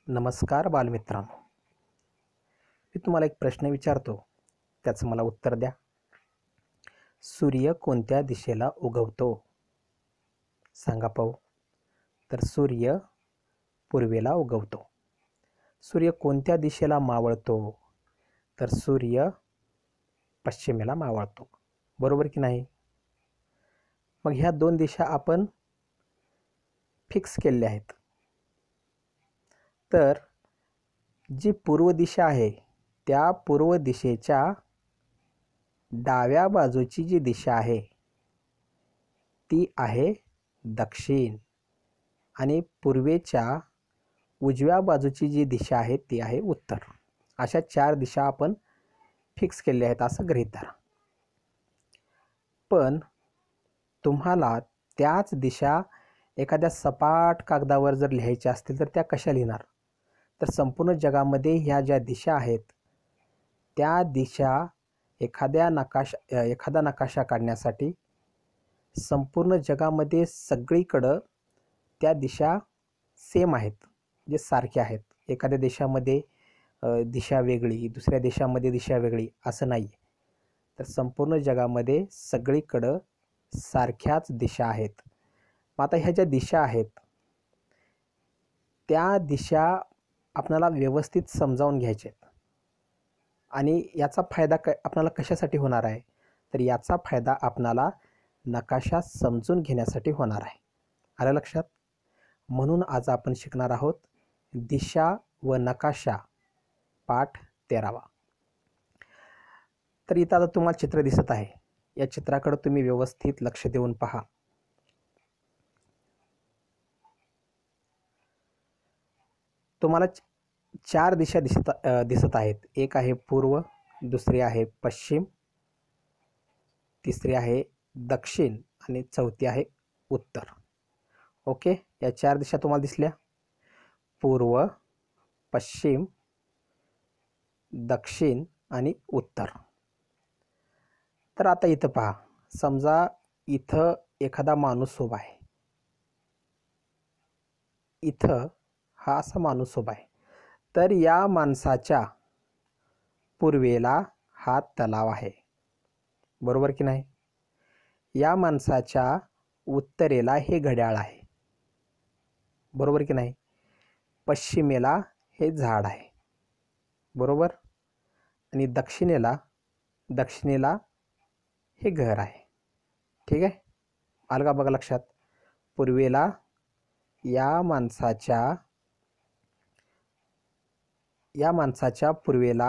नमस्कार बालमित्रांनो. मी तुम्हाला एक प्रश्न विचारतो, त्याचं मला उत्तर द्या. सूर्य कोणत्या दिशेला उगवतो? सांगा पाहू. तर सूर्य पूर्वेला उगवतो. सूर्य कोणत्या दिशेला मावळतो? तर सूर्य पश्चिमेला मावळतो. बरोबर की नाही? मग ह्या दोन दिशा आपण फिक्स केलेल्या आहेत. तर जी पूर्व दिशा आहे त्या पूर्व दिशेच्या डाव्या बाजूची जी दिशा आहे ती आहे दक्षिण आणि पूर्वेच्या उजव्या बाजूची जी दिशा आहे ती आहे उत्तर. अशा चार दिशा आपण फिक्स केलेल्या आहेत असं गृहीत धरा. पण तुम्हाला त्याच दिशा एखाद्या सपाट कागदावर जर लिहायच्या असतील तर त्या कशा लिहिणार? तर संपूर्ण जगामध्ये ह्या ज्या दिशा आहेत त्या दिशा एखादा नकाशा काढण्यासाठी संपूर्ण जगामध्ये सगळीकडं त्या दिशा सेम आहेत, जे सारख्या आहेत. एखाद्या देशामध्ये दिशा वेगळी, दुसऱ्या देशामध्ये दिशा वेगळी असं नाही आहे. तर संपूर्ण जगामध्ये सगळीकडं सारख्याच दिशा आहेत. मग आता ह्या ज्या दिशा आहेत त्या दिशा आपल्याला व्यवस्थित समजावून घ्यायच्या आहेत. आणि याचा फायदा आपल्याला कशासाठी होणार आहे? तर याचा फायदा आपल्याला नकाशा समजून घेण्यासाठी होणार आहे. आलं लक्षात? म्हणून आज आपण शिकणार आहोत दिशा व नकाशा पाठ 13वा. तर इथं आता तुम्हाला चित्र दिसत आहे. या चित्राकडे तुम्ही व्यवस्थित लक्ष देऊन पहा. तुम्हाला चार दिशा दिसत आहेत. एक आहे पूर्व, दुसरी आहे पश्चिम, तिसरी आहे दक्षिण आणि चौथी आहे उत्तर. ओके, या चार दिशा तुम्हाला दिसल्या. पूर्व, पश्चिम, दक्षिण आणि उत्तर. तर आता इथं पहा. समजा इथं एखादा माणूस उभा आहे. इथं हा असा माणूस उभा आहे. तर या माणसाच्या पूर्वेला हा तलाव आहे. बरोबर की नाही? या माणसाच्या उत्तरेला हे घड्याळ आहे. बरोबर की नाही? पश्चिमेला हे झाड आहे. बरोबर? आणि दक्षिणेला हे घर आहे. ठीक आहे? आलं का बघा लक्षात? पूर्वेला या माणसाच्या पूर्वेला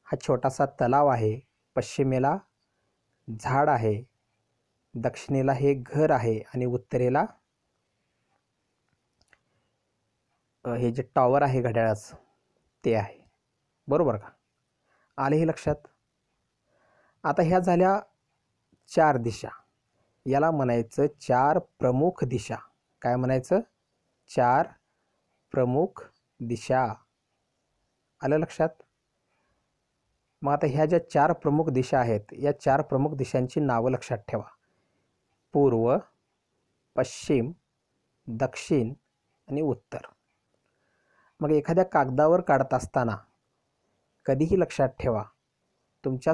हा छोटासा तलाव आहे, पश्चिमेला झाड आहे, दक्षिणेला हे घर आहे आणि उत्तरेला हे जे टॉवर आहे घड्याळाचं ते आहे. बरोबर का? आले हे लक्षात? आता ह्या झाल्या चार दिशा. याला म्हणायचं चार प्रमुख दिशा. काय म्हणायचं? चार प्रमुख दिशा. आलं लक्षात? मग आता ह्या ज्या चार प्रमुख दिशा आहेत या चार प्रमुख दिशांची नावं लक्षात ठेवा. पूर्व, पश्चिम, दक्षिण आणि उत्तर. मग एखाद्या कागदावर काढत असताना कधीही लक्षात ठेवा, तुमच्या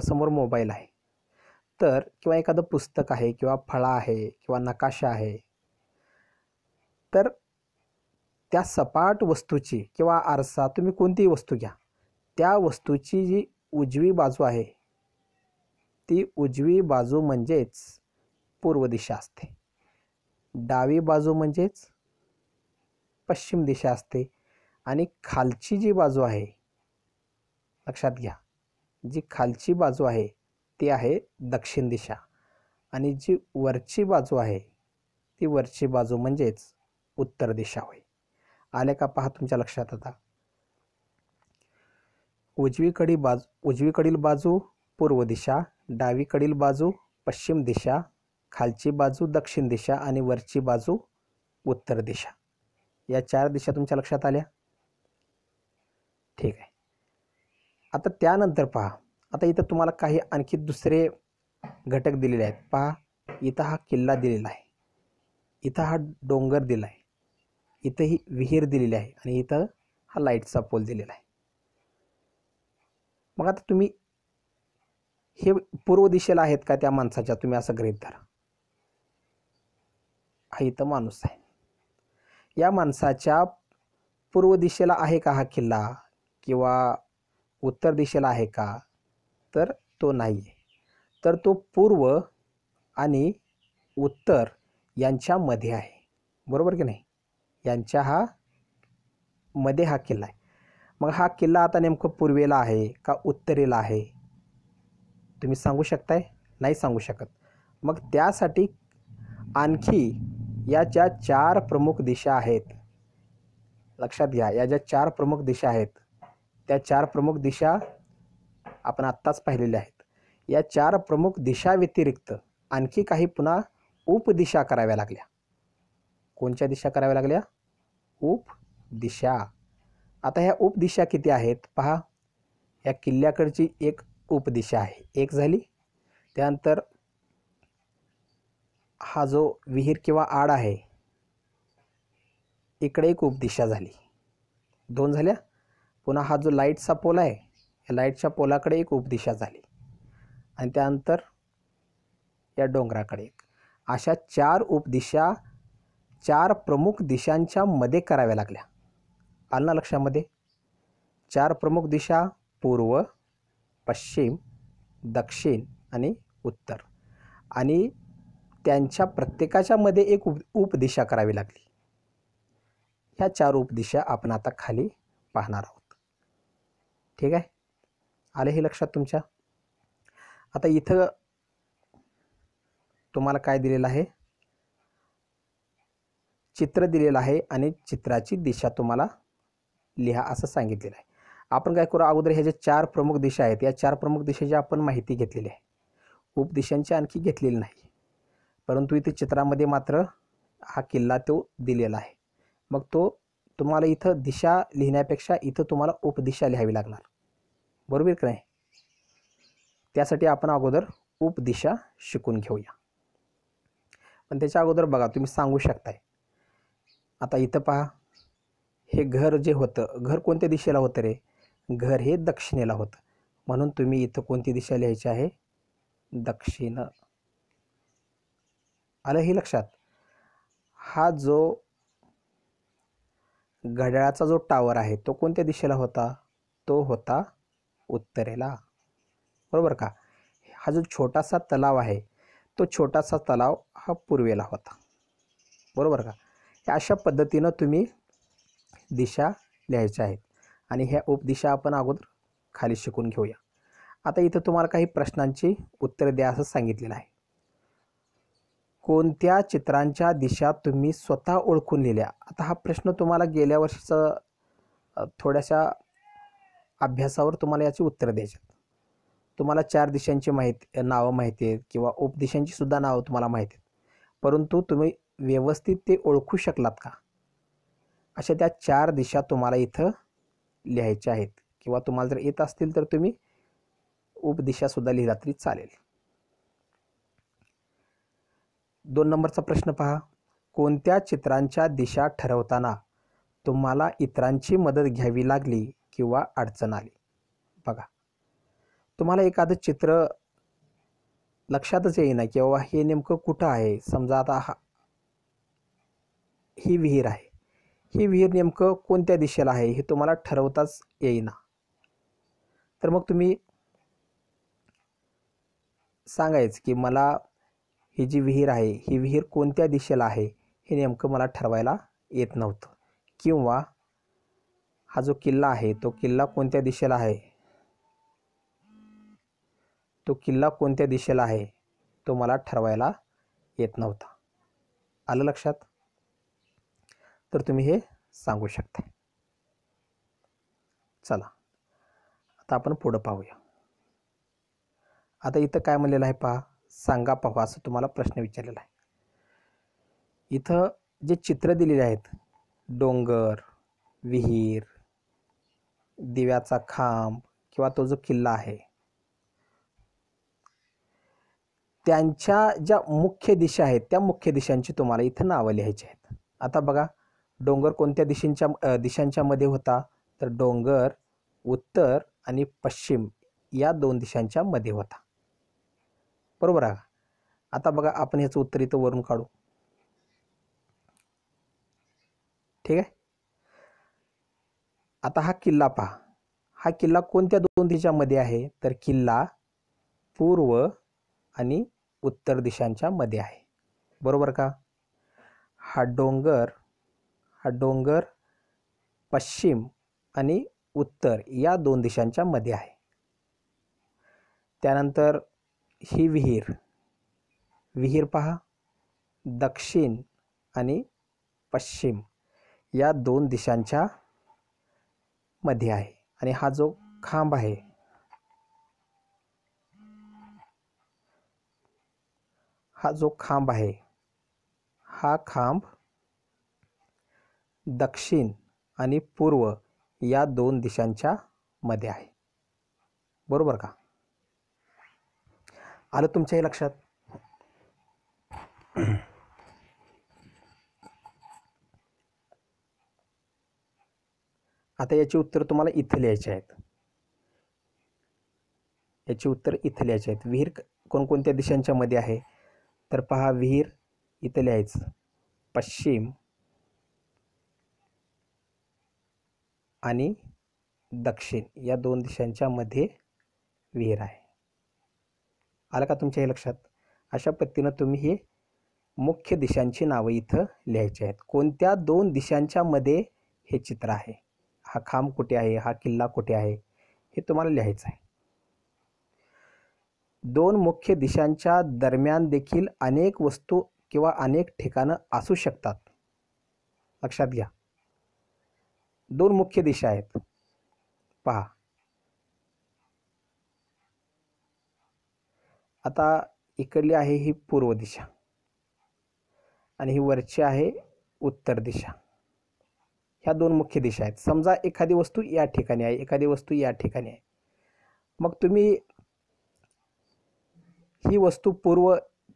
समोर मोबाईल आहे तर किंवा एखादं पुस्तक आहे किंवा फळा आहे किंवा नकाशा आहे, तर त्या सपाट वस्तूची किंवा आरसा, तुम्ही कोणतीही वस्तू घ्या, त्या वस्तूची जी उजवी बाजू आहे ती उजवी बाजू म्हणजेच पूर्व दिशा असते. डावी बाजू म्हणजेच पश्चिम दिशा असते. आणि खालची जी बाजू आहे, लक्षात घ्या, जी खालची बाजू आहे ती आहे दक्षिण दिशा. आणि जी वरची बाजू आहे ती वरची बाजू म्हणजेच उत्तर दिशा होय. आले का पहा तुमच्या लक्षात? आता उजवीकडील बाजू पूर्व दिशा, डावीकडील बाजू पश्चिम दिशा, खालची बाजू दक्षिण दिशा आणि वरची बाजू उत्तर दिशा. या चार दिशा तुमच्या लक्षात आल्या? ठीक आहे. आता त्यानंतर पहा, आता इथं तुम्हाला काही आणखी दुसरे घटक दिलेले आहेत. पहा, इथं हा किल्ला दिलेला आहे, इथं हा डोंगर दिला आहे, इथं ही विहीर दिलेली आहे आणि इथं हा लाईटचा पोल दिलेला आहे. मग आता तुम्ही हे पूर्व दिशेला आहेत का त्या माणसाच्या, तुम्ही असं गृहीत धरा. हा इथं माणूस आहे. या माणसाच्या पूर्व दिशेला आहे का हा किल्ला किंवा उत्तर दिशेला आहे का, तर तो नाही आहे. तर तो पूर्व आणि उत्तर यांच्यामध्ये आहे, बरोबर की नाही. यांच्या हा मध्ये हा किल्ला आहे. मग हा किल्ला आता नेमकं पूर्वेला आहे का उत्तरेला आहे, तुम्ही सांगू शकताय? नाही सांगू शकत. मग त्यासाठी आणखी या ज्या 4 प्रमुख दिशा आहेत, लक्षात घ्या, या ज्या 4 प्रमुख दिशा आहेत त्या 4 प्रमुख दिशा आपण आत्ताच पाहिलेल्या आहेत. या 4 प्रमुख दिशा व्यतिरिक्त आणखी काही पुन्हा उपदिशा कराव्या लागल्या. कोणत्या दिशा कराव्या लागल्या? उपदिशा. आता ह्या उपदिशा किती आहेत पहा. या किल्ल्याकडची एक उपदिशा आहे, एक झाली. त्यानंतर हा जो विहीर किंवा आड आहे इकडे एक उपदिशा झाली, 2 झाल्या. पुन्हा हा जो लाईटचा पोल आहे या लाईटच्या पोलाकडे एक उपदिशा झाली आणि त्यानंतर या डोंगराकडे एक. अशा 4 उपदिशा 4 प्रमुख दिशांच्या मध्ये कराव्या लागल्या. आलं ना लक्षामध्ये? 4 प्रमुख दिशा पूर्व, पश्चिम, दक्षिण आणि उत्तर, आणि त्यांच्या प्रत्येकाच्या मध्ये एक उपदिशा करावी लागली. ह्या 4 उपदिशा आपण आता खाली पाहणार आहोत. ठीक आहे, आले हे लक्षात तुमच्या? आता इथं तुम्हाला काय दिलेलं आहे? चित्र दिलेलं आहे आणि चित्राची दिशा तुम्हाला लिहा असं सांगितलेलं आहे. आपण काय करू, अगोदर ह्या ज्या 4 प्रमुख दिशा आहेत या 4 प्रमुख दिशेची आपण माहिती घेतलेली आहे. उपदिशांची आणखी घेतलेली नाही, परंतु इथे चित्रामध्ये मात्र हा किल्ला तो दिलेला आहे. मग तो तुम्हाला इथं दिशा लिहिण्यापेक्षा इथं तुम्हाला उपदिशा लिहावी लागणार, बरोबर की नाही. त्यासाठी आपण अगोदर उपदिशा शिकून घेऊया. पण त्याच्या अगोदर बघा, तुम्ही सांगू शकताय. आता इथं पहा, हे घर जे होतं, घर कोणत्या दिशेला होतं रे? घर हे दक्षिणेला होतं, म्हणून तुम्ही इथं कोणती दिशा लिहायची आहे? दक्षिण. आलं हे लक्षात? हा जो घड्याळाचा जो टावर आहे तो कोणत्या दिशेला होता? तो होता उत्तरेला, बरोबर का. हा जो छोटासा तलाव आहे तो छोटासा तलाव हा पूर्वेला होता, बरोबर का. अशा पद्धतीनं तुम्ही दिशा लिहायच्या आहेत आणि ह्या उपदिशा आपण अगोदर खाली शिकून घेऊया. आता इथं तुम्हाला काही प्रश्नांची उत्तर द्या असं सांगितलेलं आहे. कोणत्या चित्रांच्या दिशा तुम्ही स्वतः ओळखून लिहिल्या? आता हा प्रश्न तुम्हाला गेल्या वर्षीचा थोड्याशा अभ्यासावर तुम्हाला याची उत्तर द्यायची. तुम्हाला 4 दिशांची नावं माहिती आहेत किंवा उपदिशांची सुद्धा नावं तुम्हाला माहिती आहेत, परंतु तुम्ही व्यवस्थित ते ओळखू शकलात का? अशा त्या 4 दिशा तुम्हाला इथं लिहायच्या आहेत, किंवा तुम्हाला जर येत असतील तर तुम्ही उपदिशा सुद्धा लिहिला तरी चालेल. 2 नंबरचा प्रश्न पहा. कोणत्या चित्रांच्या दिशा ठरवताना तुम्हाला इतरांची मदत घ्यावी लागली किंवा अडचण आली? बघा, तुम्हाला एखादं चित्र लक्षातच येईना किंवा हे नेमकं कुठं आहे. समजा आता ही विहीर आहे, ही विहीर नेमकं कोणत्या दिशेला आहे हे तुम्हाला ठरवताच येईना. तर मग तुम्ही सांगायचं की मला ही जी विहीर आहे ही विहीर कोणत्या दिशेला आहे हे नेमकं मला ठरवायला येत नव्हतं, किंवा हा जो किल्ला आहे तो किल्ला कोणत्या दिशेला आहे, तो किल्ला कोणत्या दिशेला आहे तो मला ठरवायला येत नव्हता. आलं लक्षात? तर तुम्ही हे सांगू शकता. चला आता आपण पुढं पाहूया. आता इथं काय म्हणलेलं आहे पहा, सांगा पाहू असं तुम्हाला प्रश्न विचारलेला आहे. इथं जे चित्र दिलेले आहेत, डोंगर, विहीर, दिव्याचा खांब किंवा तो जो किल्ला आहे, त्यांच्या ज्या मुख्य दिशा आहेत त्या मुख्य दिशांची तुम्हाला इथं नावं लिहायची आहेत. आता बघा, डोंगर कोणत्या दिशांच्या मध्ये होता? तर डोंगर उत्तर आणि पश्चिम या 2 दिशांच्या मध्ये होता. बरोबर आहे. आता बघा आपण ह्याचं उत्तर इथं वरून काढू. ठीक आहे. आता हा किल्ला पहा. हा किल्ला कोणत्या 2 दिशांमध्ये आहे? तर किल्ला पूर्व आणि उत्तर दिशांच्या मध्ये आहे. बरोबर का? हा डोंगर पश्चिम आणि उत्तर या 2 दिशांच्या मध्ये आहे. त्यानंतर ही विहीर पहा, दक्षिण आणि पश्चिम या 2 दिशांच्या मध्ये आहे. आणि हा जो खांब आहे, हा खांब दक्षिण आणि पूर्व या 2 दिशांच्या मध्ये आहे. बरोबर का? आलं तुमच्याही लक्षात? आता याची उत्तर तुम्हाला इथे लिहायची आहेत. विहीर कोणकोणत्या दिशांच्या मध्ये आहे? तर पहा, विहीर इथे लिहायचं पश्चिम आणि दक्षिण या 2 दिशांच्या मध्ये विहीर आहे. आलं का तुमच्या हे लक्षात? अशा पद्धतीनं तुम्ही हे मुख्य दिशांची नावं इथं लिहायची आहेत. कोणत्या 2 दिशांच्या मध्ये हे चित्र आहे, हा खांब कुठे आहे, हा किल्ला कुठे आहे, हे तुम्हाला लिहायचं आहे. 2 मुख्य दिशांच्या दरम्यान देखील अनेक वस्तू किंवा अनेक ठिकाणं असू शकतात. लक्षात घ्या. 2 मुख्य दिशा आहेत. पहा, आता इकडली आहे ही पूर्व दिशा आणि ही वरची आहे उत्तर दिशा. ह्या 2 मुख्य दिशा आहेत. समजा एखादी वस्तू या ठिकाणी आहे, एखादी वस्तू या ठिकाणी आहे. मग तुम्ही ही वस्तू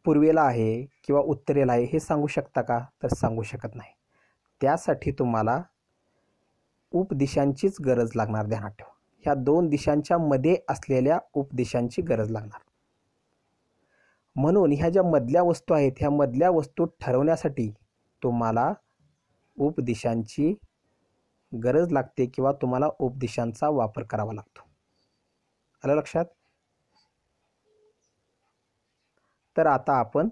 पूर्वेला आहे किंवा उत्तरेला आहे हे सांगू शकता का? तर सांगू शकत नाही. त्यासाठी तुम्हाला उपदिशांचीच गरज लागणार. ध्यानात ठेवा, ह्या 2 दिशांच्या मध्ये असलेल्या उपदिशांची गरज लागणार. म्हणून ह्या ज्या मधल्या वस्तू आहेत, ह्या मधल्या वस्तू ठरवण्यासाठी तुम्हाला उपदिशांची गरज लागते किंवा तुम्हाला उपदिशांचा वापर करावा लागतो. आलं लक्षात? तर आता आपण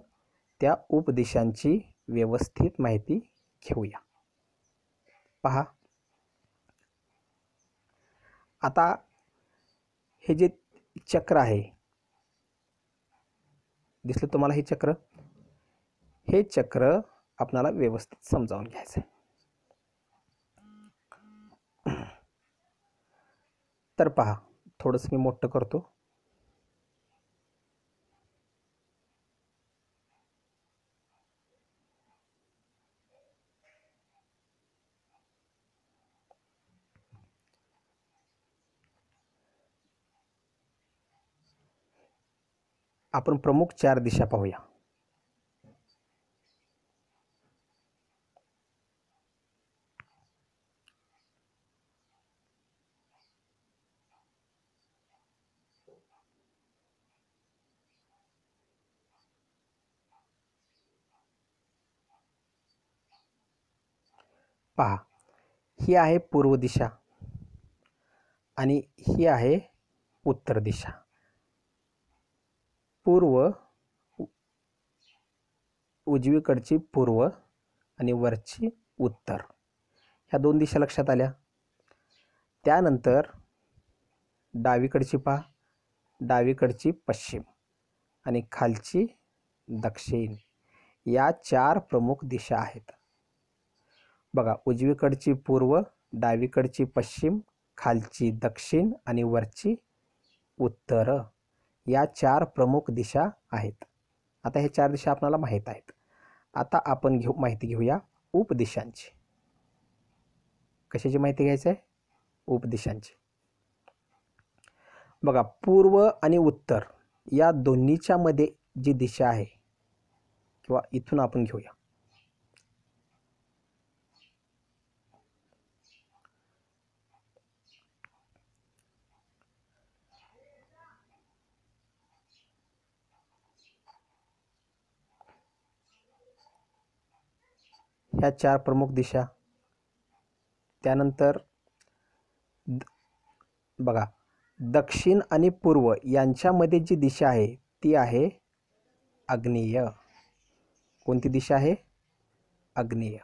त्या उपदिशांची व्यवस्थित माहिती घेऊया. पहा, आता हे जे चक्र आहे, दिसलं तुम्हाला हे चक्र? हे चक्र आपल्याला व्यवस्थित समजावून घ्यायचं आहे. तर पहा, थोडंसं मी मोठं करतो. आपण प्रमुख 4 दिशा पाहूया. पहा, ही आहे पूर्व दिशा आणि ही आहे उत्तर दिशा. उजवीकडची पूर्व आणि वरची उत्तर, ह्या 2 दिशा लक्षात आल्या. त्यानंतर डावीकडची पहा, डावीकडची पश्चिम आणि खालची दक्षिण या 4 प्रमुख दिशा आहेत. बघा, उजवीकडची पूर्व, डावीकडची पश्चिम, खालची दक्षिण आणि वरची उत्तर या 4 प्रमुख दिशा आहेत. आता हे 4 दिशा आपल्याला माहीत आहेत. आता आपण माहिती घेऊया उपदिशांची. कशाची माहिती घ्यायची आहे? उपदिशांची. बघा, पूर्व आणि उत्तर या दोन्हीच्या मध्ये जी दिशा आहे, किंवा इथून आपण घेऊया, ह्या 4 प्रमुख दिशा. त्यानंतर बघा, दक्षिण आणि पूर्व यांच्यामध्ये जी दिशा आहे ती आहे आग्नेय. कोणती दिशा आहे? आग्नेय.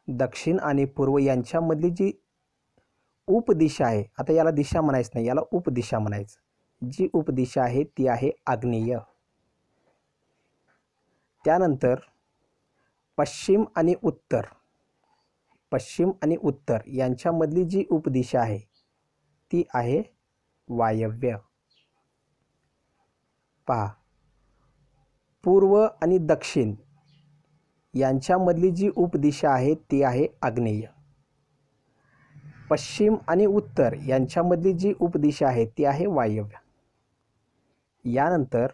दक्षिण आणि पूर्व यांच्यामधली जी उपदिशा आहे, आता याला दिशा म्हणायचं नाही, याला उपदिशा म्हणायचं. जी उपदिशा आहे ती आहे आग्नेय. त्यानंतर पश्चिम आणि उत्तर, पश्चिम आणि उत्तर यांच्यामधली जी उपदिशा आहे ती आहे वायव्य. पहा, पूर्व आणि दक्षिण यांच्यामधली जी उपदिशा आहे ती आहे आग्नेय. पश्चिम आणि उत्तर यांच्यामधली जी उपदिशा आहे ती आहे वायव्य. यानंतर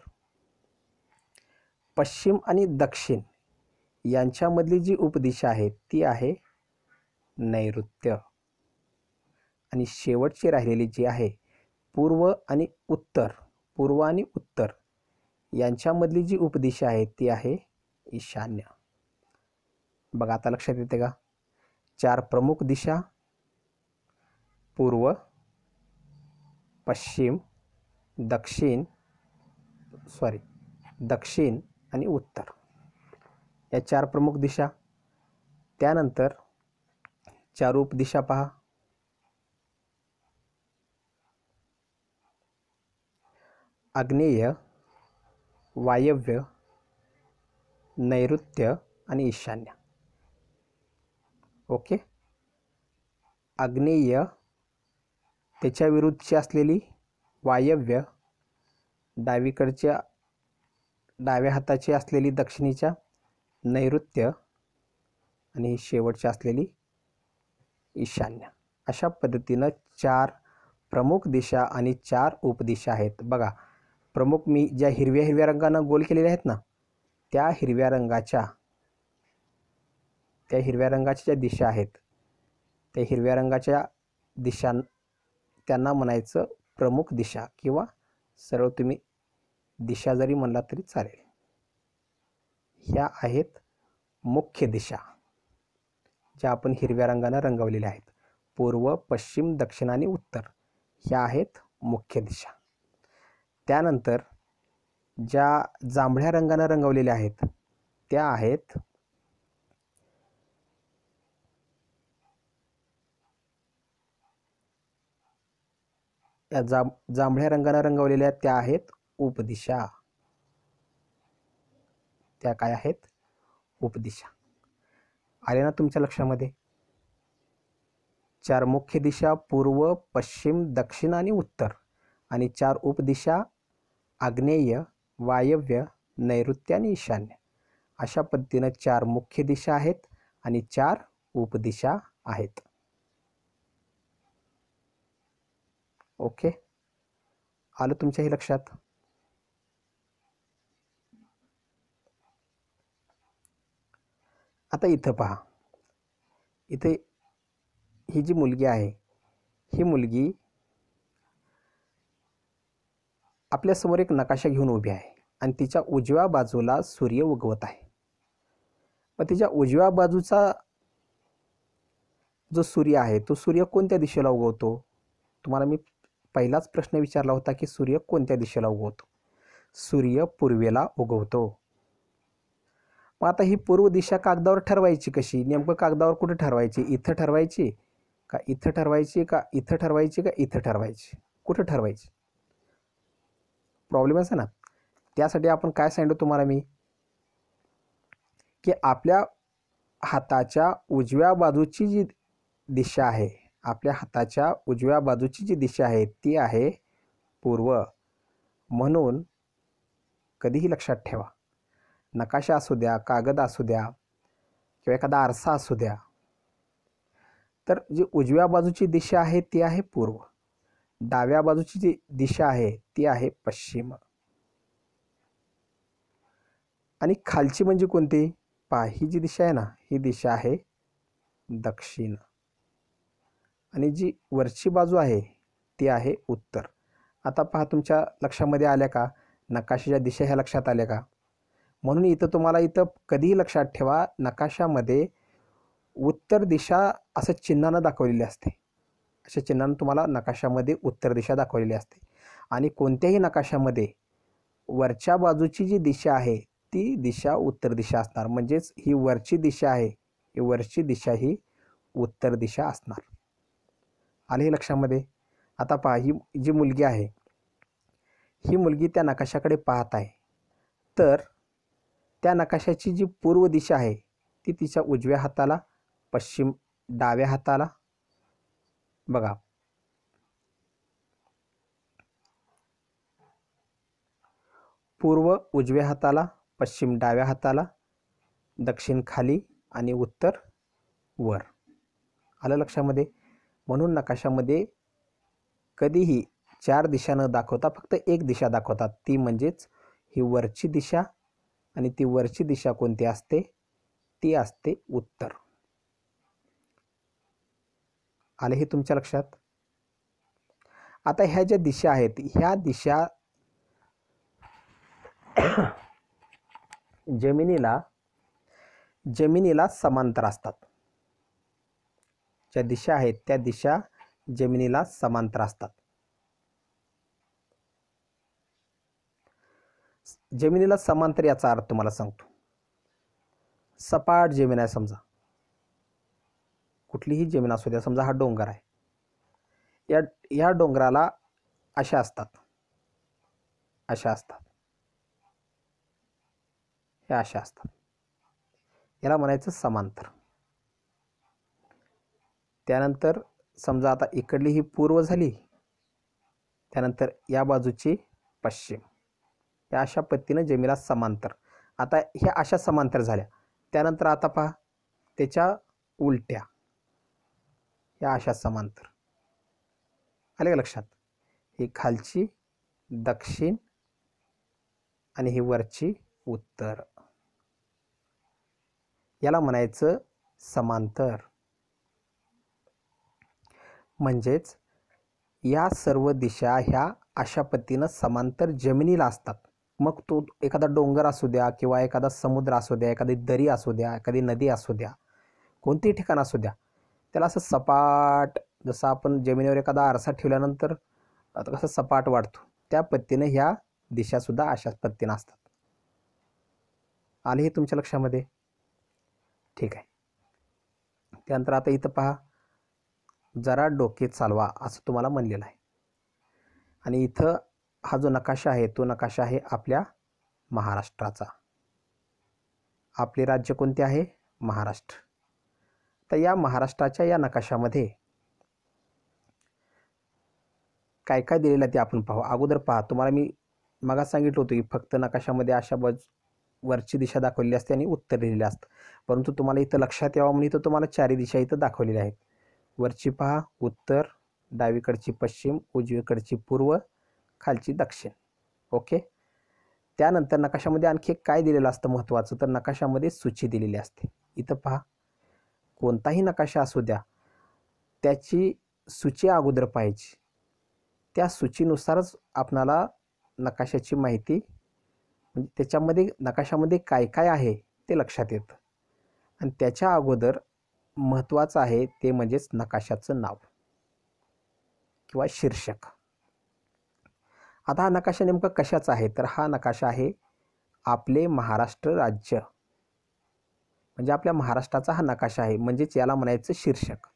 पश्चिम आणि दक्षिण यांच्यामधली जी उपदिशा आहे ती आहे नैऋत्य. आणि शेवटची राहिलेली जी आहे पूर्व आणि उत्तर, पूर्व आणि उत्तर यांच्यामधली जी उपदिशा आहे ती आहे ईशान्य. बघा, आता लक्षात येते का? 4 प्रमुख दिशा, पूर्व, पश्चिम, दक्षिण आणि उत्तर, या 4 प्रमुख दिशा. त्यानंतर 4 उपदिशा पहा. आग्नेय, वायव्य, नैऋत्य आणि ईशान्य. ओके. आग्नेय, त्याच्या विरुद्धची असलेली वायव्य, डाव्या हाताची असलेली दक्षिणेच्या नैऋत्य आणि शेवटची असलेली ईशान्य. अशा पद्धतीनं 4 प्रमुख दिशा आणि 4 उपदिशा आहेत. बघा, प्रमुख मी ज्या हिरव्या रंगानं गोल केलेल्या आहेत ना, त्या हिरव्या रंगाच्या ज्या दिशा आहेत, त्या हिरव्या रंगाच्या दिशा त्यांना म्हणायचं प्रमुख दिशा, किंवा सरळ तुम्ही दिशा जरी म्हणला तरी चालेल. ह्या आहेत मुख्य दिशा, ज्या आपण हिरव्या रंगानं रंगवलेल्या आहेत. पूर्व, पश्चिम, दक्षिण आणि उत्तर ह्या आहेत मुख्य दिशा. त्यानंतर ज्या जांभळ्या रंगानं रंगवलेल्या आहेत त्या आहेत या जांभळ्या रंगानं रंगवलेल्या त्या आहेत उपदिशा. त्या काय आहेत? उपदिशा. आले ना तुमच्या लक्षामध्ये? 4 मुख्य दिशा, पूर्व, पश्चिम, दक्षिण आणि उत्तर, आणि 4 उपदिशा, आग्नेय, वायव्य, नैऋत्य आणि ईशान्य. अशा पद्धतीनं 4 मुख्य दिशा आहेत आणि 4 उपदिशा आहेत. ओके, आलं तुमच्या हे लक्षात? आता इथं पहा, इथे ही जी मुलगी आहे, ही मुलगी आपल्यासमोर एक नकाशा घेऊन उभी आहे आणि तिच्या उजव्या बाजूला सूर्य उगवत आहे. मग तिच्या उजव्या बाजूचा जो सूर्य आहे तो सूर्य कोणत्या दिशेला उगवतो? तुम्हाला मी पहिलाच प्रश्न विचारला होता की सूर्य कोणत्या दिशेला उगवतो? सूर्य पूर्वेला उगवतो. मग आता ही पूर्व दिशा कागदावर ठरवायची कशी? नेमकं कागदावर कुठे ठरवायची? इथं ठरवायची का इथं ठरवायची का इथं ठरवायची का इथं ठरवायची? कुठं ठरवायची? प्रॉब्लेम आहे ना. त्यासाठी आपण काय सांगितलं तुम्हाला मी, की आपल्या हाताच्या उजव्या बाजूची जी दिशा आहे, आपल्या हाताच्या उजव्या बाजूची जी दिशा आहे ती आहे पूर्व. म्हणून कधीही लक्षात ठेवा, नकाशा असू द्या, कागद असू द्या किंवा एखादा आरसा असू द्या, तर जी उजव्या बाजूची दिशा आहे ती आहे पूर्व, डाव्या बाजूची जी दिशा आहे ती आहे पश्चिम, आणि खालची म्हणजे कोणती? पहा, ही जी दिशा आहे ना, ही दिशा आहे दक्षिण, आणि जी वरची बाजू आहे ती आहे उत्तर. आता पहा, तुमच्या लक्षामध्ये आल्या का? नकाशाच्या दिशा ह्या लक्षात आल्या का? म्हणून इथं तुम्हाला इथं कधीही लक्षात ठेवा, नकाशामध्ये उत्तर दिशा असं चिन्हानं दाखवलेली असते. अशा चिन्हानं तुम्हाला नकाशामध्ये उत्तर दिशा दाखवलेली असते. आणि कोणत्याही नकाशामध्ये वरच्या बाजूची जी दिशा आहे ती दिशा उत्तर दिशा असणार. म्हणजेच ही वरची दिशा आहे, ही वरची दिशा ही उत्तर दिशा असणार. आले हे लक्षामध्ये? आता पहा, ही जी मुलगी आहे, ही मुलगी त्या नकाशाकडे पाहत आहे. तर त्या नकाशाची जी पूर्व दिशा आहे ती तिच्या उजव्या हाताला, पश्चिम डाव्या हाताला, बघा पूर्व उजव्या हाताला, पश्चिम डाव्या हाताला, दक्षिण खाली आणि उत्तर वर. आलं लक्षामध्ये? म्हणून नकाशामध्ये कधीही 4 दिशा न दाखवता फक्त एक दिशा दाखवतात, ती म्हणजेच ही वरची दिशा. आणि ती वरची दिशा कोणती असते? ती असते उत्तर. आले हे तुमच्या लक्षात? आता ह्या ज्या दिशा आहेत, ह्या दिशा जमिनीला समांतर असतात. ज्या दिशा आहेत त्या दिशा जमिनीला समांतर असतात. जमिनीला समांतर याचा अर्थ तुम्हाला सांगतो. सपाट जमीन आहे, समजा कुठलीही जमीन असू द्या, समजा हा डोंगर आहे, या डोंगराला अशा असतात, अशा असतात, ह्या अशा असतात, याला म्हणायचं समांतर. त्यानंतर समजा आता इकडली ही पूर्व झाली, त्यानंतर या बाजूची पश्चिम, या अशा पद्धतीनं जमिनीला समांतर. आता ह्या अशा समांतर झाल्या. त्यानंतर आता पहा, त्याच्या उलट्या, या अशा समांतर. आले का लक्षात? ही खालची दक्षिण आणि ही वरची उत्तर, याला म्हणायचं समांतर. म्हणजेच या सर्व दिशा ह्या अशा पद्धतीनं समांतर जमिनीला असतात. मग तो एखादा डोंगर असू द्या, किंवा एखादा समुद्र असू द्या, एखादी दरी असू द्या, एखादी नदी असू द्या, कोणतेही ठिकाण असू द्या, त्याला असं सपाट, जसं आपण जमिनीवर एखादा आरसा ठेवल्यानंतर आता कसं सपाट वाटतो, त्या पद्धतीने ह्या दिशासुद्धा अशाच पद्धतीनं असतात. आले हे तुमच्या लक्षामध्ये? ठीक आहे. त्यानंतर आता इथं पहा, जरा डोके चालवा असं तुम्हाला म्हणलेलं आहे. आणि इथं हा जो नकाशा आहे तो नकाशा आहे आपल्या महाराष्ट्राचा. आपले राज्य कोणते आहे? महाराष्ट्र. तर या महाराष्ट्राच्या या नकाशामध्ये काय काय दिलेलं आहे ते आपण पाहू. अगोदर पहा, तुम्हाला मी मग सांगितलं होतं की फक्त नकाशामध्ये अशा वरची दिशा दाखवलेली असते आणि उत्तर दिलेले असतं. परंतु तुम्हाला इथं लक्षात यावं म्हणून इथं तुम्हाला 4 दिशा इथं दाखवलेल्या आहेत. वरची पहा उत्तर, डावीकडची पश्चिम, उजवीकडची पूर्व, खालची दक्षिण. ओके. त्यानंतर नकाशामध्ये आणखी काय दिलेलं असतं महत्त्वाचं, तर नकाशामध्ये सूची दिलेली असते. इथं पहा, कोणताही नकाशा असू द्या, त्याची सूची अगोदर पाहायची. त्या सूचीनुसारच आपणाला नकाशाची माहिती, म्हणजे त्याच्यामध्ये नकाशामध्ये काय काय आहे ते लक्षात येतं. आणि त्याच्या अगोदर महत्त्वाचं आहे ते म्हणजेच नकाशाचं नाव किंवा शीर्षक. आता हा नकाशा नेमका कशाचा आहे, तर हा नकाशा आहे आपले महाराष्ट्र राज्य, म्हणजे आपल्या महाराष्ट्राचा हा नकाशा आहे. म्हणजेच याला म्हणायचं शीर्षक.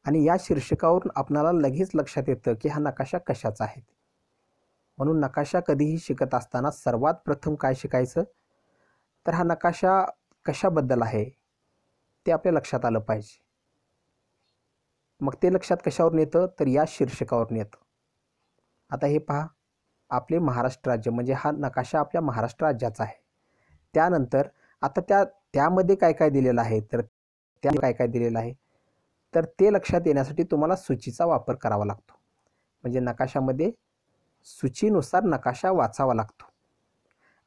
आणि या शीर्षकावरून आपणाला लगेच लक्षात येतं की हा नकाशा कशाचा आहे. म्हणून नकाशा कधीही शिकत असताना सर्वात प्रथम काय शिकायचं, तर हा नकाशा कशाबद्दल आहे ते आपल्या लक्षात आलं पाहिजे. मग ते लक्षात कशावरून येतं, तर या शीर्षकावरून येतं. आता हे पहा, आपले महाराष्ट्र राज्य, म्हणजे हा नकाशा आपल्या महाराष्ट्र राज्याचा आहे. त्यानंतर आता त्यामध्ये काय काय दिलेलं आहे, तर त्या काय काय दिलेलं आहे, तर ते लक्षात येण्यासाठी तुम्हाला सूचीचा वापर करावा लागतो. म्हणजे नकाशामध्ये सूचीनुसार नकाशा वाचावा लागतो.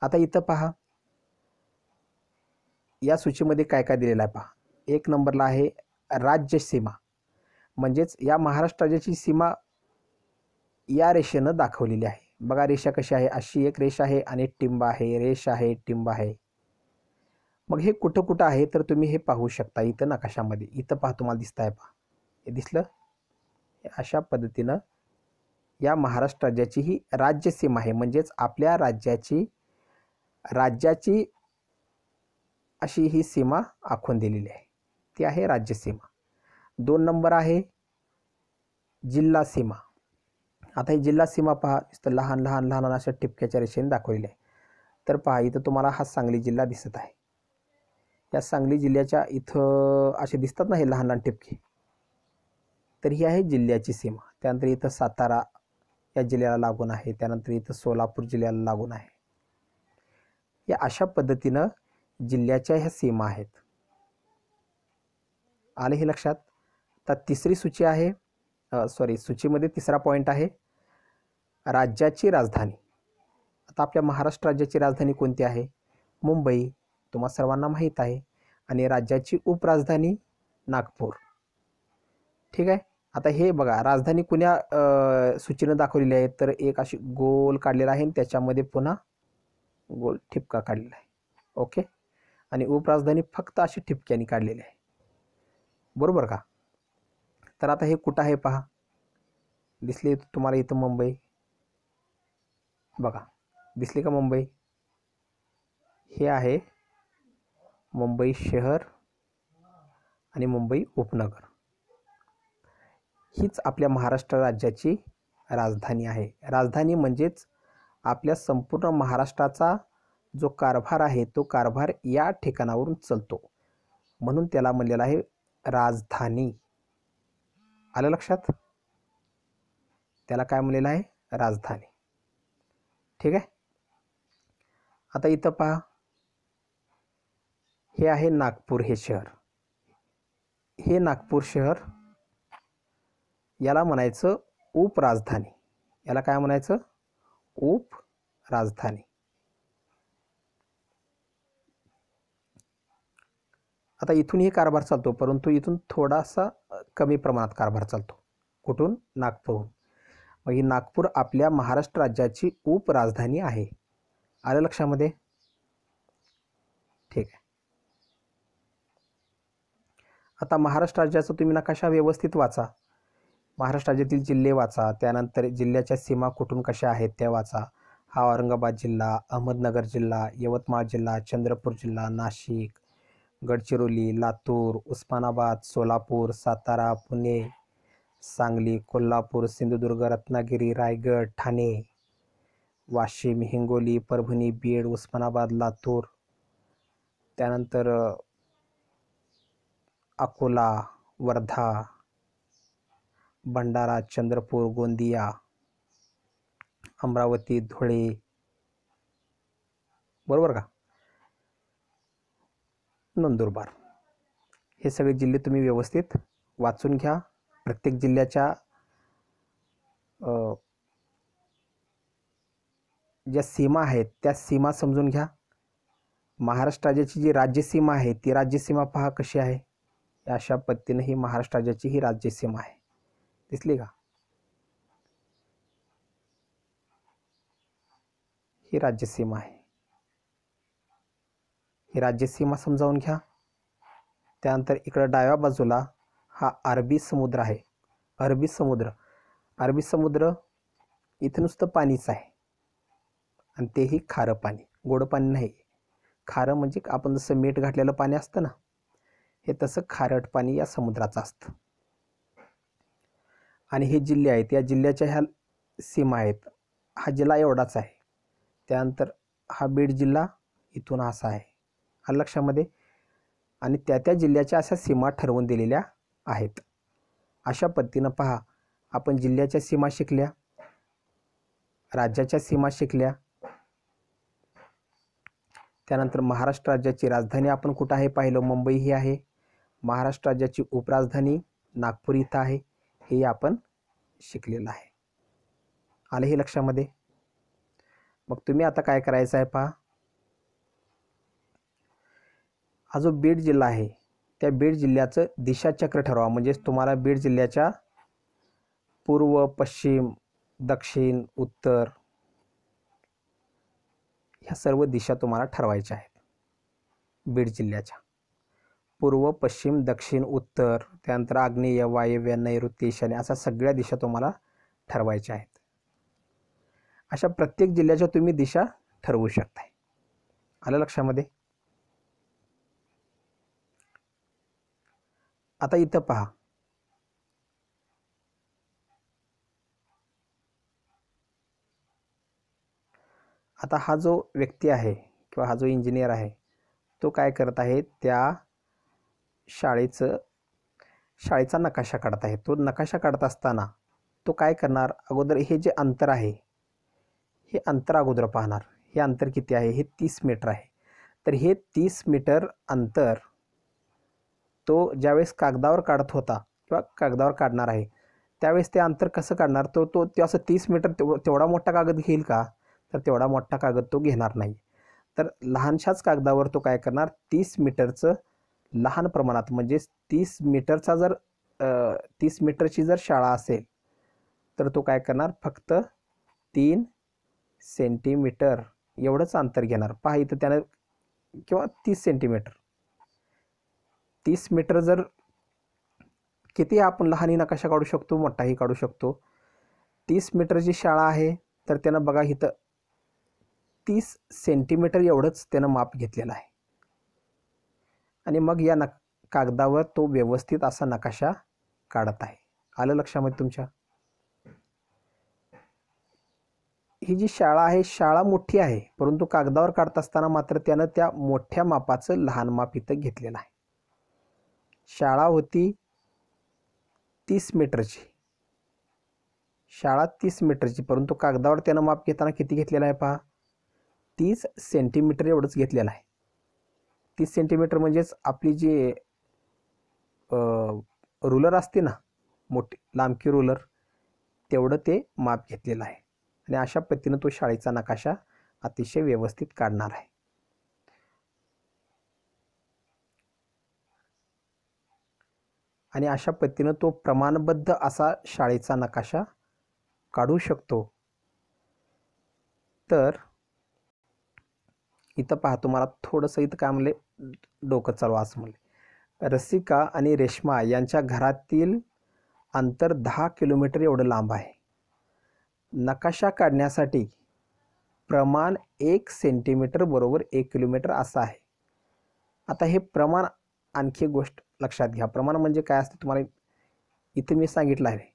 आता इथं पहा, या सूचीमध्ये काय काय दिलेलं आहे पहा. 1 नंबरला आहे राज्य सीमा, म्हणजेच या महाराष्ट्र राज्याची सीमा या रेषेनं दाखवलेली आहे. बघा रेषा कशी आहे, अशी एक रेषा आहे आणि टिंब आहे, रेष आहे, टिंब आहे. मग हे कुठं कुठं आहे तर तुम्ही हे पाहू शकता इथं नकाशामध्ये. इथं पहा, तुम्हाला दिसत आहे पहा, हे दिसलं. अशा पद्धतीनं या महाराष्ट्र राज्याची ही राज्यसीमा आहे, म्हणजेच आपल्या राज्याची अशी ही सीमा आखून दिलेली आहे, ती आहे राज्यसीमा. 2 नंबर आहे जिल्हा सीमा. आता ही जिल्हा सीमा पहा, इथं लहान लहान लहान अशा टिपक्याच्या रेषेने दाखवलेली आहे. तर पहा इथं तुम्हाला हा सांगली जिल्हा दिसत आहे. या सांगली जिल्ह्याच्या इथं असे दिसतात ना हे लहान लहान टिपके, तर ही आहे जिल्ह्याची सीमा. त्यानंतर इथं सातारा या जिल्ह्याला लागून आहे, त्यानंतर इथं सोलापूर जिल्ह्याला लागून आहे. या अशा पद्धतीनं जिल्ह्याच्या ह्या सीमा आहेत. आले हे लक्षात. तर तिसरी सूची आहे, सूचीमध्ये तिसरा पॉईंट आहे राज्याची राजधानी. आता आपल्या महाराष्ट्र राज्याची राजधानी कोणती आहे? मुंबई, तुम्हा सर्वांना माहीत आहे. आणि राज्याची उपराजधानी नागपूर. ठीक आहे. आता हे बघा, राजधानी कुण्या सूचीनं दाखवलेली आहे तर एक अशी गोल काढलेला आहे आणि त्याच्यामध्ये पुन्हा गोल ठिपका काढलेला आहे. ओके. आणि उपराजधानी फक्त अशी ठिपक्याने काढलेली आहे, बरोबर का? तर आता हे कुठं आहे पहा, दिसली तुम्हाला इथं मुंबई. बघा दिसली का मुंबई? हे आहे मुंबई शहर आणि मुंबई उपनगर. हीच आपल्या महाराष्ट्र राज्याची राजधानी आहे. राजधानी म्हणजेच आपल्या संपूर्ण महाराष्ट्राचा जो कारभार आहे तो कारभार या ठिकाणावरून चालतो, म्हणून त्याला म्हणलेलं आहे राजधानी. आलं लक्षात? त्याला काय म्हणलेलं आहे? राजधानी. ठीक आहे. आता इथं पहा, हे आहे नागपूर हे शहर. हे नागपूर शहर याला म्हणायचं उपराजधानी. याला काय म्हणायचं? उपराजधानी. आता इथूनही कारभार चालतो, परंतु इथून थोडासा कमी प्रमाणात कारभार चालतो. कुठून? नागपूरहून. मग ही नागपूर आपल्या महाराष्ट्र राज्याची उपराजधानी आहे. आलं लक्षामध्ये? ठीक आहे. आता महाराष्ट्र राज्याचा तुम्ही नकाशा व्यवस्थित वाचा. महाराष्ट्र राज्यातील जिल्हे वाचा, त्यानंतर जिल्ह्याच्या सीमा कुठून कशा आहेत त्या वाचा. हा औरंगाबाद जिल्हा, अहमदनगर जिल्हा, यवतमाळ जिल्हा, चंद्रपूर जिल्हा, नाशिक, गडचिरोली, लातूर, उस्मानाबाद, सोलापूर, सातारा, पुणे, सांगली, कोल्हापूर, सिंधुदुर्ग, रत्नागिरी, रायगड, ठाणे, वाशिम, हिंगोली, परभणी, बीड, उस्मानाबाद, लातूर, त्यानंतर अकोला, वर्धा, भंडारा, चंद्रपूर, गोंदिया, अमरावती, धुळे, बरोबर का? नंदुरबार. हे सगळे जिल्हे तुम्ही व्यवस्थित वाचून घ्या. प्रत्येक जिल्ह्याच्या ज्या सीमा आहेत त्या सीमा समजून घ्या. महाराष्ट्र राज्याची जी राज्यसीमा आहे ती राज्यसीमा पहा कशी आहे. अशा पद्धतीने ही महाराष्ट्र राज्याची ही राज्यसीमा आहे. दिसली का? ही राज्यसीमा आहे. ही राज्यसीमा समजावून घ्या. त्यानंतर इकडं डाव्या बाजूला हा अरबी समुद्र आहे. अरबी समुद्र इथं नुसतं पाणीच आहे आणि तेही खारं पाणी, गोड पाणी नाही. खारं म्हणजे आपण जसं मीठ घातलेलं पाणी असतं ना, हे तसं खारट पाणी या समुद्राचं असतं. आणि हे जिल्हे आहेत, या जिल्ह्याच्या ह्या सीमा आहेत. हा जिल्हा एवढाच आहे. त्यानंतर हा बीड जिल्हा इथून असा आहे. हा लक्षामध्ये. आणि त्या जिल्ह्याच्या अशा सीमा ठरवून दिलेल्या आहेत. अशा पद्धतीनं पहा, आपण जिल्ह्याच्या सीमा शिकल्या, राज्याच्या सीमा शिकल्या. त्यानंतर महाराष्ट्र राज्याची राजधानी आपण कुठं आहे पाहिलं, मुंबई ही आहे. महाराष्ट्र राज्याची उपराजधानी नागपूर इथं आहे, हे आपण शिकलेलं आहे. आले हे लक्षामध्ये? मग तुम्ही आता काय करायचं आहे पहा, हा जो बीड जिल्हा आहे त्या बीड जिल्ह्याचं दिशाचक्र ठरवा. म्हणजेच तुम्हाला बीड जिल्ह्याच्या पूर्व, पश्चिम, दक्षिण, उत्तर ह्या सर्व दिशा तुम्हाला ठरवायच्या आहेत बीड जिल्ह्याच्या. पूर्व, पश्चिम, दक्षिण, उत्तर, त्यानंतर आग्नेय, वायव्य, नैऋत्य, ईशान्य अशा सगळ्या दिशा तुम्हाला ठरवायच्या आहेत. अशा प्रत्येक जिल्ह्याच्या तुम्ही दिशा ठरवू शकताय. आलं लक्षामध्ये? आता इथं पहा, आता हा जो व्यक्ती आहे किंवा हा जो इंजिनियर आहे तो काय करत आहे, त्या शाळेचा नकाशा काढत आहे. तो नकाशा काढत असताना तो काय करणार, अगोदर हे जे अंतर आहे हे अंतर अगोदर पाहणार. हे अंतर किती आहे, हे 30 मीटर आहे. तर हे 30 मीटर अंतर तो ज्यावेळेस कागदावर काढत होता किंवा कागदावर काढणार आहे त्यावेळेस ते अंतर कसं काढणार, ते असं 30 मीटर तेवढा मोठा कागद घेईल का, तर तेवढा मोठा कागद तो घेणार नाही. तर लहानशाच कागदावर तो काय करणार, 30 मीटरचं लहान प्रमाणात, म्हणजे 30 मीटरचा जर 30 मीटरची जर शाळा असेल तर तो काय करणार, फक्त 3 सेंटीमीटर एवढंच अंतर घेणार. पहा इथं त्यानं, किंवा 30 सेंटीमीटर, 30 मीटर जर किती आपण लहानही नकाशा काढू शकतो, मोठाही काढू शकतो. 30 मीटरची शाळा आहे तर त्यानं बघा इथं 30 सेंटीमीटर एवढंच त्यानं माप घेतलेलं आहे. आणि मग या कागदावर तो व्यवस्थित असा नकाशा काढत आहे. आलं लक्षामध्ये तुमच्या? ही जी शाळा आहे, शाळा मोठी आहे, परंतु कागदावर काढत असताना मात्र त्यानं त्या मोठ्या मापाचं लहान माप इथं घेतलेलं आहे. शाळा होती 30 मीटरची, शाळा 30 मीटरची, परंतु कागदावर त्यानं माप घेताना किती घेतलेलं आहे पहा, 30 सेंटीमीटर एवढंच घेतलेलं आहे. 30 सेंटीमीटर म्हणजेच आपली जी रुलर असते ना, मोठी लांबकी रुलर, तेवढं ते माप घेतलेलं आहे. आणि अशा पद्धतीनं तो शाळेचा नकाशा अतिशय व्यवस्थित काढणार आहे. आणि अशा पद्धतीनं तो प्रमाणबद्ध असा शाळेचा नकाशा काढू शकतो. तर इथं पहा, तुम्हाला थोडंसं इथं काय म्हणले, डोकं चालवा असं म्हणले. रसिका आणि रेश्मा यांच्या घरातील अंतर 10 किलोमीटर एवढं लांब आहे. नकाशा काढण्यासाठी प्रमाण 1 सेंटीमीटर बरोबर 1 किलोमीटर असं आहे. आता हे प्रमाण, आणखी गोष्ट लक्षात घ्या, प्रमाण म्हणजे काय असते तुम्हाला इथे मी सांगितलं आहे.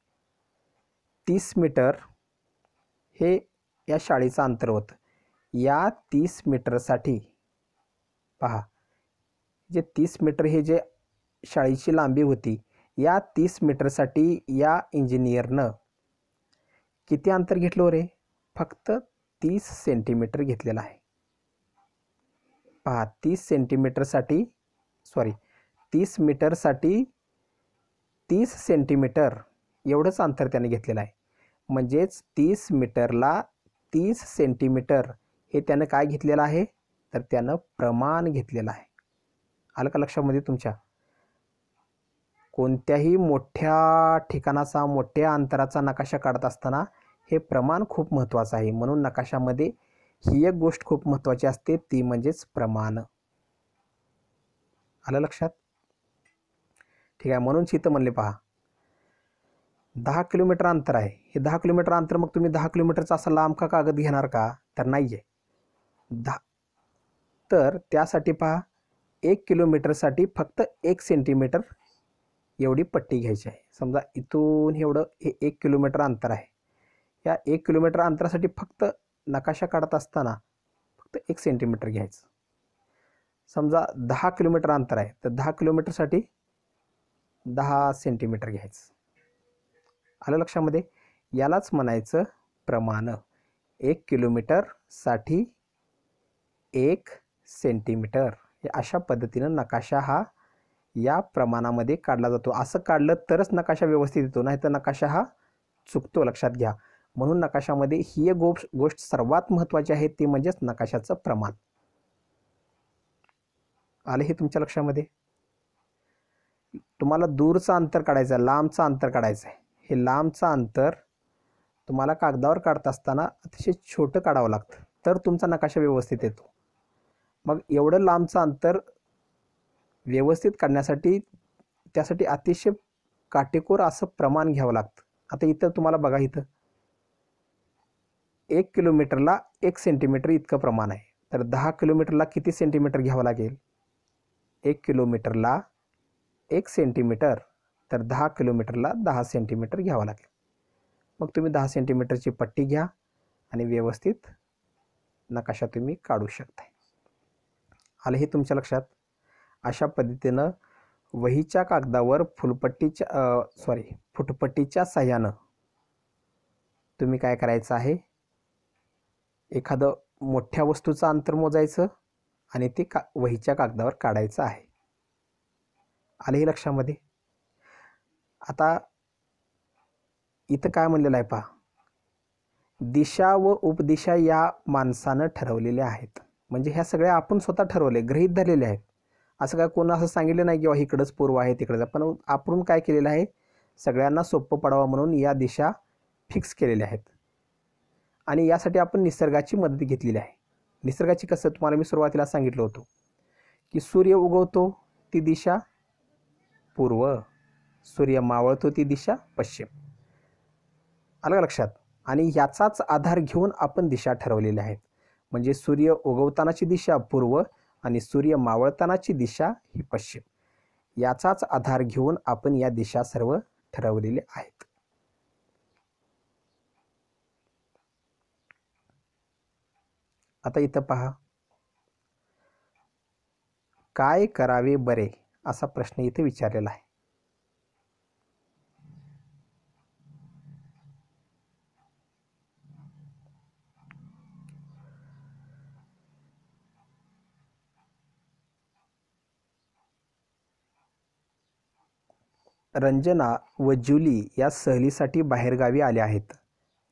30 मीटर हे या शाळेचं अंतर होतं. या 30 मीटरसाठी पहा, जे 30 मीटर हे जे शाळेची लांबी होती, या 30 मीटरसाठी या इंजिनियरनं किती अंतर घेतलं रे, फक्त 30 सेंटीमीटर घेतलेलं आहे. पहा, 30 सेंटीमीटरसाठी, सॉरी 30 मीटरसाठी 30 सेंटीमीटर एवढंच अंतर त्याने घेतलेलं आहे. म्हणजेच 30 मीटरला 30 सेंटीमीटर हे त्यानं काय घेतलेलं आहे, तर त्यानं प्रमाण घेतलेलं आहे. आलं का लक्षामध्ये तुमच्या? कोणत्याही मोठ्या ठिकाणाचा, मोठ्या अंतराचा नकाशा काढत असताना हे प्रमाण खूप महत्त्वाचं आहे. म्हणून नकाशामध्ये ही एक गोष्ट खूप महत्त्वाची असते, ती म्हणजेच प्रमाण. आलं लक्षात? ठीक आहे. म्हणून इथं म्हणले पहा, 10 किलोमीटर अंतर आहे. हे 10 किलोमीटर अंतर, मग तुम्ही 10 किलोमीटरचा असा लांब का कागद घेणार का, तर नाही आहे. तर त्यासाठी पहा, 1 किलोमीटरसाठी फक्त 1 सेंटीमीटर एवढी पट्टी घ्यायची आहे. समजा इथून एवढं हे 1 किलोमीटर अंतर आहे. या 1 किलोमीटर अंतरासाठी फक्त नकाशा काढत असताना फक्त 1 सेंटीमीटर घ्यायचं. समजा 10 किलोमीटर अंतर आहे, तर 10 किलोमीटरसाठी 10 सेंटीमीटर घ्यायचं. आलं लक्षामध्ये? यालाच म्हणायचं प्रमाण. 1 किलोमीटरसाठी 1 सेंटीमीटर. हे अशा पद्धतीनं नकाशा हा या प्रमाणामध्ये काढला जातो. असं काढलं तरच नकाशा व्यवस्थित येतो, नाही तर नकाशा हा चुकतो, लक्षात घ्या. म्हणून नकाशामध्ये ही एक गोष्ट सर्वात महत्त्वाची आहे, ती म्हणजेच नकाशाचं प्रमाण. आले हे तुमच्या लक्षामध्ये? तुम्हाला दूरचं अंतर काढायचं आहे, लांबचं अंतर काढायचं आहे. हे लांबचं अंतर तुम्हाला कागदावर काढत असताना अतिशय छोटं काढावं लागतं. तर तुमचा नकाशा व्यवस्थित येतो. मग एवढं लांबचं अंतर व्यवस्थित काढण्यासाठी त्यासाठी अतिशय काटेकोर असं प्रमाण घ्यावं लागतं. आता इथं तुम्हाला बघा, इथं 1 किलोमीटरला 1 सेंटीमीटर इतकं प्रमाण आहे. तर 10 किलोमीटरला किती सेंटीमीटर घ्यावं लागेल? 1 किलोमीटरला 1 सेंटीमीटर, तर 10 किलोमीटरला 10 सेंटीमीटर घ्यावं लागेल. मग तुम्ही 10 सेंटीमीटरची पट्टी घ्या आणि व्यवस्थित नकाशा तुम्ही काढू शकता. आलं हे तुमच्या लक्षात? अशा पद्धतीनं वहीच्या कागदावर फुटपट्टीच्या साह्यानं तुम्ही काय करायचं आहे, एखादं मोठ्या वस्तूचं अंतर मोजायचं आणि ते वहीच्या कागदावर काढायचं आहे. आलं हे लक्षामध्ये? आता इथं काय म्हणलेलं आहे पहा, दिशा व उपदिशा या माणसानं ठरवलेल्या आहेत. म्हणजे ह्या सगळ्या आपण स्वतः ठरवले, गृहीत धरलेले आहेत. असं काय कोण असं सांगितलं नाही की इकडंच पूर्व आहे तिकडंच. पण आपण काय केलेलं आहे, सगळ्यांना सोपं पडावं म्हणून या दिशा फिक्स केलेल्या आहेत. आणि यासाठी आपण निसर्गाची मदत घेतलेली आहे. निसर्गाची कसं, तुम्हाला मी सुरुवातीला सांगितलं होतं की सूर्य उगवतो ती दिशा पूर्व, सूर्य मावळतो ती दिशा पश्चिम. आलं लक्षात? आणि याचाच आधार घेऊन आपण दिशा ठरवलेल्या आहेत. म्हणजे सूर्य उगवतानाची दिशा पूर्व आणि सूर्य मावळतानाची दिशा ही पश्चिम. याचाच आधार घेऊन आपण या दिशा सर्व ठरवलेल्या आहेत. आता इथं पहा, काय करावे बरे असा प्रश्न इथे विचारलेला आहे. रंजना व जुली या सहलीसाठी बाहेरगावी आल्या आहेत.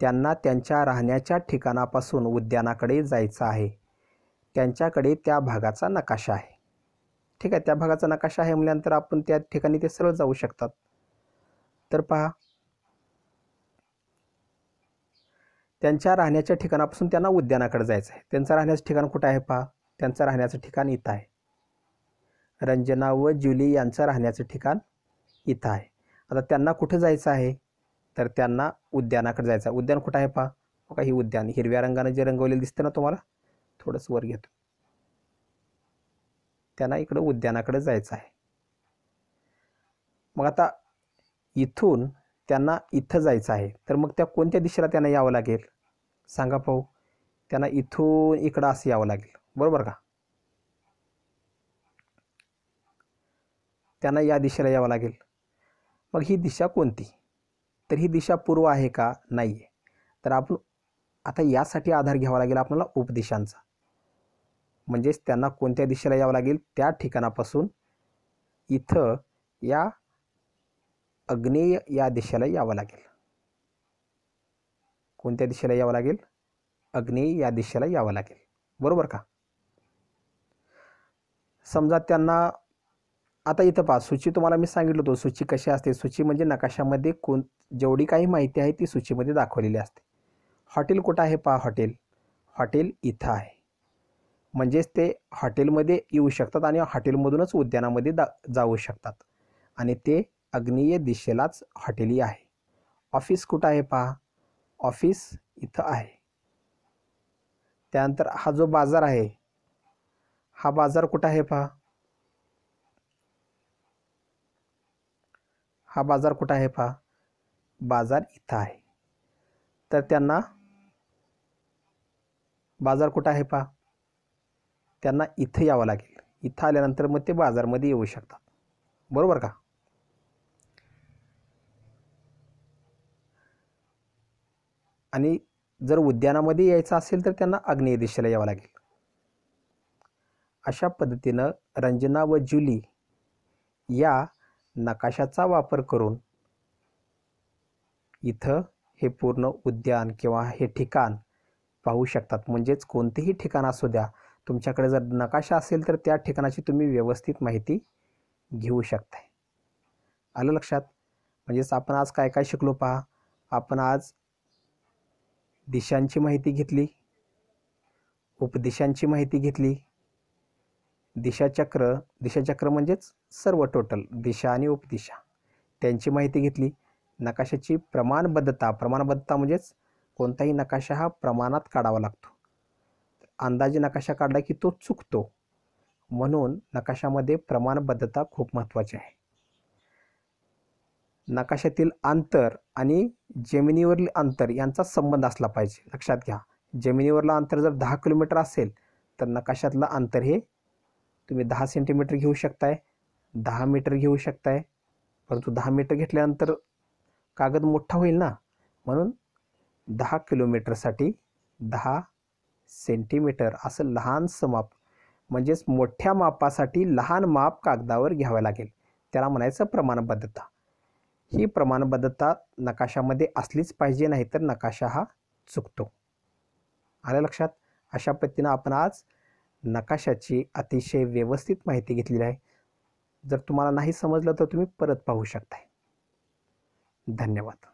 त्यांना त्यांच्या राहण्याच्या ठिकाणापासून उद्यानाकडे जायचं आहे. त्यांच्याकडे त्या भागाचा नकाशा आहे. ठीक आहे, त्या भागाचा नकाशा आहे म्हटल्यानंतर आपण त्या ठिकाणी ते सरळ जाऊ शकतात. तर पहा, त्यांच्या राहण्याच्या ठिकाणापासून त्यांना उद्यानाकडे जायचं आहे. त्यांचं राहण्याचं ठिकाण कुठं आहे पहा, त्यांचं राहण्याचं ठिकाण इथं आहे. रंजना व जुली यांचं राहण्याचं ठिकाण इथं आहे. आता त्यांना कुठं जायचं आहे, तर त्यांना उद्यानाकडे जायचं आहे. उद्यान कुठं आहे पहा, बघा ही उद्यान हिरव्या रंगानं जे रंगवलेलं दिसतं ना तुम्हाला, थोडंसं वर घेतो, त्यांना इकडं उद्यानाकडे जायचं आहे. मग आता इथून त्यांना इथं जायचं आहे, तर मग त्या कोणत्या दिशेला त्यांना यावं लागेल सांगा पाहू? त्यांना इथून इकडं असं यावं लागेल, बरोबर का? त्यांना या दिशेला यावं लागेल. मग ही दिशा कोणती? तर ही दिशा पूर्व आहे का? नाही आहे. तर आपण आता यासाठी आधार घ्यावा लागेल आपल्याला उपदिशांचा. म्हणजेच त्यांना कोणत्या दिशेला यावं लागेल, त्या ठिकाणापासून इथं या आग्नेय या दिशेला यावं लागेल. कोणत्या दिशेला यावं लागेल? आग्नेय या दिशेला यावं लागेल, बरोबर का? समजा त्यांना आता इथं पहा, सूची तुम्हाला मी सांगितलं होतं सूची कशी असते. सूची म्हणजे नकाशामध्ये जेवढी काही माहिती आहे ती सूचीमध्ये दाखवलेली असते. हॉटेल कुठं आहे पहा, हॉटेल इथं आहे. म्हणजेच ते हॉटेलमध्ये येऊ शकतात आणि हॉटेलमधूनच उद्यानामध्ये जाऊ शकतात आणि ते आग्नेय दिशेलाच हॉटेलही आहे. ऑफिस कुठं आहे पहा, ऑफिस इथं आहे. त्यानंतर हा जो बाजार आहे, हा बाजार कुठं आहे पहा, हा बाजार कुठं आहे पहा, बाजार इथं आहे. तर त्यांना बाजार कुठं आहे पहा, त्यांना इथं यावं लागेल. इथं आल्यानंतर मग ते बाजारमध्ये येऊ शकतात, बरोबर का? आणि जर उद्यानामध्ये यायचं असेल तर त्यांना आग्नेय दिशेला यावं लागेल. अशा पद्धतीनं रंजना व जुली या नकाशाचा वापर करून इथं हे पूर्ण उद्यान किंवा हे ठिकाण पाहू शकतात. म्हणजेच कोणतेही ठिकाण असू द्या, तुमच्याकडे जर नकाशा असेल तर त्या ठिकाणाची तुम्ही व्यवस्थित माहिती घेऊ शकताय. आलं लक्षात? म्हणजेच आपण आज काय काय शिकलो पहा, आपण आज दिशांची माहिती घेतली, उपदिशांची माहिती घेतली, दिशाचक्र म्हणजेच सर्व टोटल दिशा आणि उपदिशा त्यांची माहिती घेतली, नकाशाची प्रमाणबद्धता म्हणजेच कोणताही नकाशा हा प्रमाणात काढावा लागतो. अंदाजे नकाशा काढला की तो चुकतो, म्हणून नकाशामध्ये प्रमाणबद्धता खूप महत्त्वाची आहे. नकाशातील अंतर आणि जमिनीवरील अंतर यांचा संबंध असला पाहिजे. लक्षात घ्या, जमिनीवरलं अंतर जर 10 किलोमीटर असेल तर नकाशातलं अंतर हे तुम्ही 10 सेंटीमीटर घेऊ शकताय, 10 मीटर घेऊ शकताय, परंतु 10 मीटर घेतल्यानंतर कागद मोठा होईल ना, म्हणून 10 किलोमीटरसाठी 10 सेंटीमीटर असं लहानसं माप, म्हणजेच मोठ्या मापासाठी लहान माप कागदावर घ्यावं लागेल. त्याला म्हणायचं प्रमाणबद्धता. ही प्रमाणबद्धता नकाशामध्ये असलीच पाहिजे, नाहीतर नकाशा हा चुकतो. आलं लक्षात? अशा पद्धतीनं आपण आज नकाशाची अतिशय व्यवस्थित माहिती घेतलेली आहे. जर तुम्हाला नाही समजलं तर तुम्ही परत पाहू शकताय. धन्यवाद.